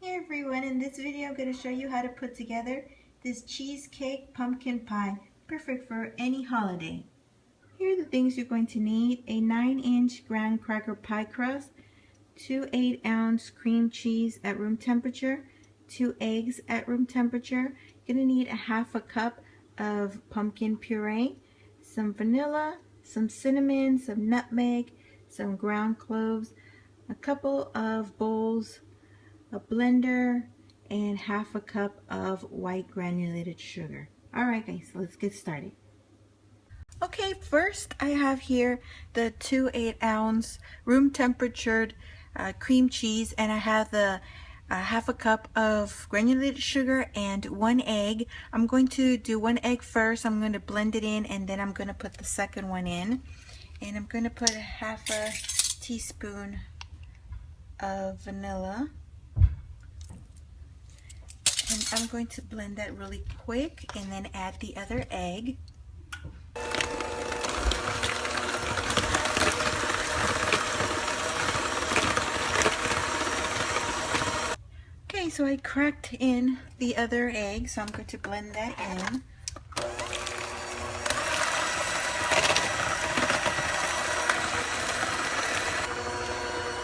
Hey everyone, in this video I'm going to show you how to put together this cheesecake pumpkin pie, perfect for any holiday. Here are the things you're going to need: a 9-inch graham cracker pie crust, 2 8-ounce cream cheese at room temperature, 2 eggs at room temperature. You're going to need a half a cup of pumpkin puree, some vanilla, some cinnamon, some nutmeg, some ground cloves, a couple of bowls, a blender, and half a cup of white granulated sugar. Alright guys, let's get started. Okay, first I have here the 2 8-ounce room temperatured cream cheese, and I have the half a cup of granulated sugar and 1 egg. I'm going to do 1 egg first. I'm going to blend it in, and then I'm going to put the second one in. And I'm going to put a half a teaspoon of vanilla. And I'm going to blend that really quick and then add the other egg. Okay, so I cracked in the other egg, so I'm going to blend that in.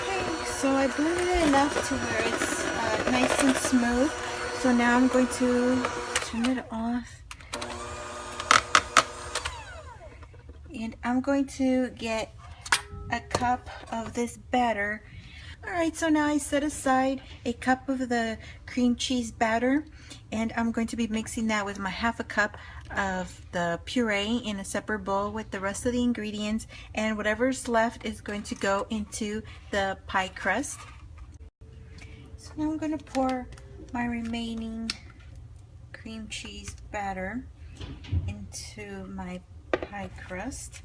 Okay, so I blended it enough to where it's nice and smooth. So now I'm going to turn it off, and I'm going to get a cup of this batter. Alright, so now I set aside a cup of the cream cheese batter, and I'm going to be mixing that with my half a cup of the puree in a separate bowl with the rest of the ingredients, and whatever's left is going to go into the pie crust. So now I'm going to pour my remaining cream cheese batter into my pie crust,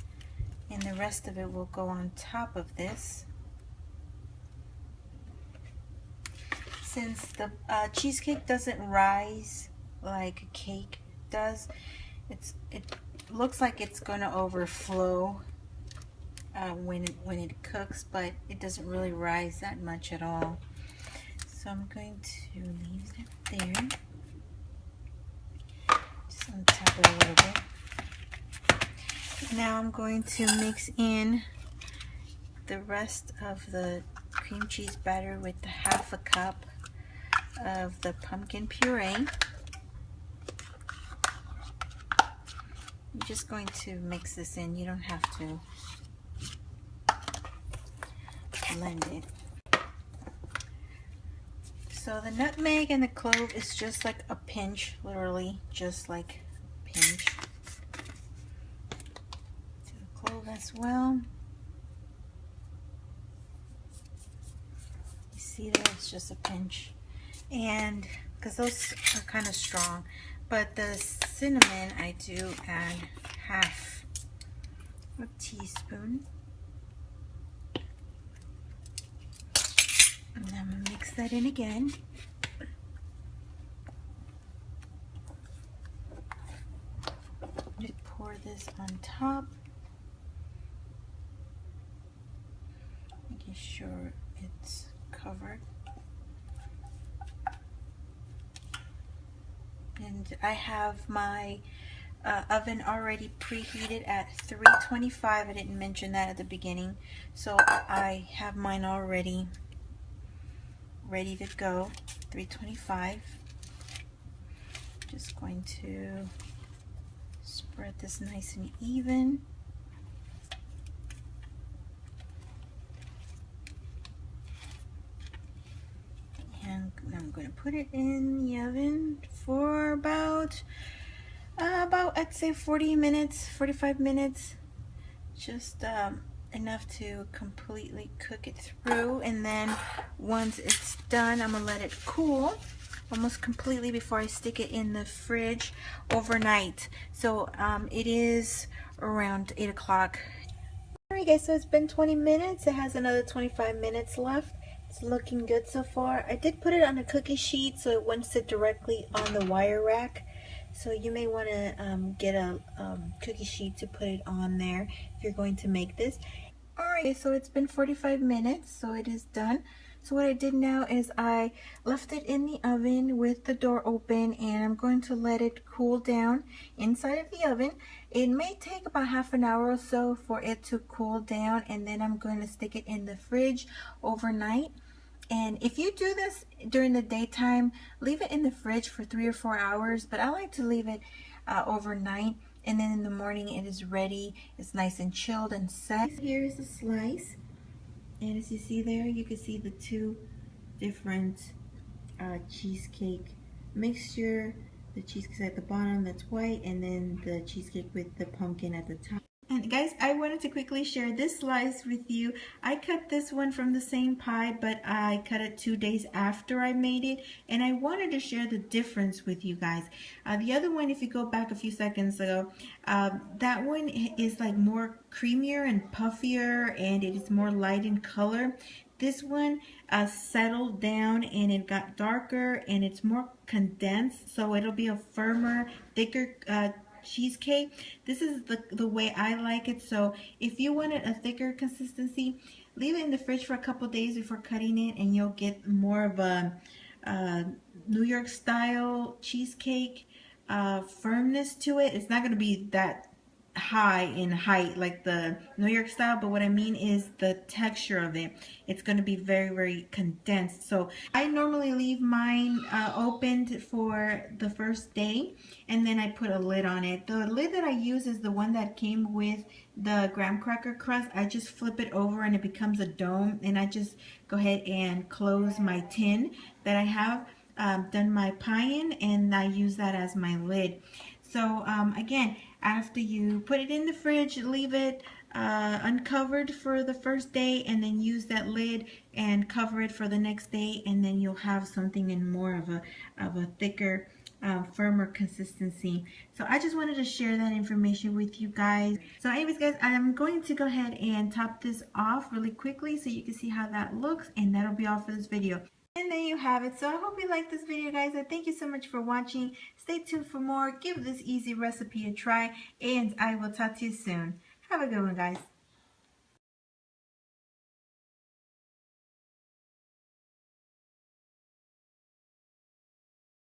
and the rest of it will go on top of this. Since the cheesecake doesn't rise like a cake does, it looks like it's going to overflow when it cooks, but it doesn't really rise that much at all. So I'm going to leave that there. Just untap it a little bit. Now I'm going to mix in the rest of the cream cheese batter with the half a cup of the pumpkin puree. I'm just going to mix this in. You don't have to blend it. So the nutmeg and the clove is just like a pinch, literally just like a pinch. To the clove as well. You see there, it's just a pinch. And because those are kind of strong, but the cinnamon I do add half a teaspoon. And I'm going to mix that in again. Just pour this on top, making sure it's covered. And I have my oven already preheated at 325. I didn't mention that at the beginning. So I have mine already ready to go, 325. Just going to spread this nice and even. And I'm going to put it in the oven for about I'd say 40 minutes, 45 minutes, just enough to completely cook it through. And then once it's done, I'm gonna let it cool almost completely before I stick it in the fridge overnight. So it is around 8 o'clock. Alright guys, so it's been 20 minutes. It has another 25 minutes left. It's looking good so far. I did put it on a cookie sheet so it wouldn't sit directly on the wire rack. So you may want to get a cookie sheet to put it on there if you're going to make this. Alright, so it's been 45 minutes, so it is done. So what I did now is I left it in the oven with the door open, and I'm going to let it cool down inside of the oven. It may take about half an hour or so for it to cool down, and then I'm going to stick it in the fridge overnight. And if you do this during the daytime, leave it in the fridge for 3 or 4 hours, but I like to leave it overnight, and then in the morning it is ready. It's nice and chilled and set. Here is a slice, and as you see there, you can see the two different cheesecake mixture. The cheesecake at the bottom that's white, and then the cheesecake with the pumpkin at the top. And guys, I wanted to quickly share this slice with you. I cut this one from the same pie, but I cut it 2 days after I made it, and I wanted to share the difference with you guys. The other one, if you go back a few seconds ago, that one is like more creamier and puffier, and it is more light in color. This one settled down and it got darker, and it's more condensed, so it'll be a firmer, thicker cheesecake. This is the way I like it. So if you wanted a thicker consistency, leave it in the fridge for a couple days before cutting it, and you'll get more of a New York style cheesecake firmness to it. It's not going to be that high in height like the New York style, but what I mean is the texture of it. It's going to be very, very condensed. So I normally leave mine opened for the first day, and then I put a lid on it. The lid that I use is the one that came with the graham cracker crust. I just flip it over and it becomes a dome, and I just go ahead and close my tin that I have done my pie in, and I use that as my lid. So again, after you put it in the fridge, leave it uncovered for the first day, and then use that lid and cover it for the next day, and then you'll have something in more of a thicker, firmer consistency. So I just wanted to share that information with you guys. So anyways guys, I'm going to go ahead and top this off really quickly so you can see how that looks, and that'll be all for this video. And there you have it. So I hope you liked this video, guys. I thank you so much for watching. Stay tuned for more. Give this easy recipe a try, and I will talk to you soon. Have a good one, guys.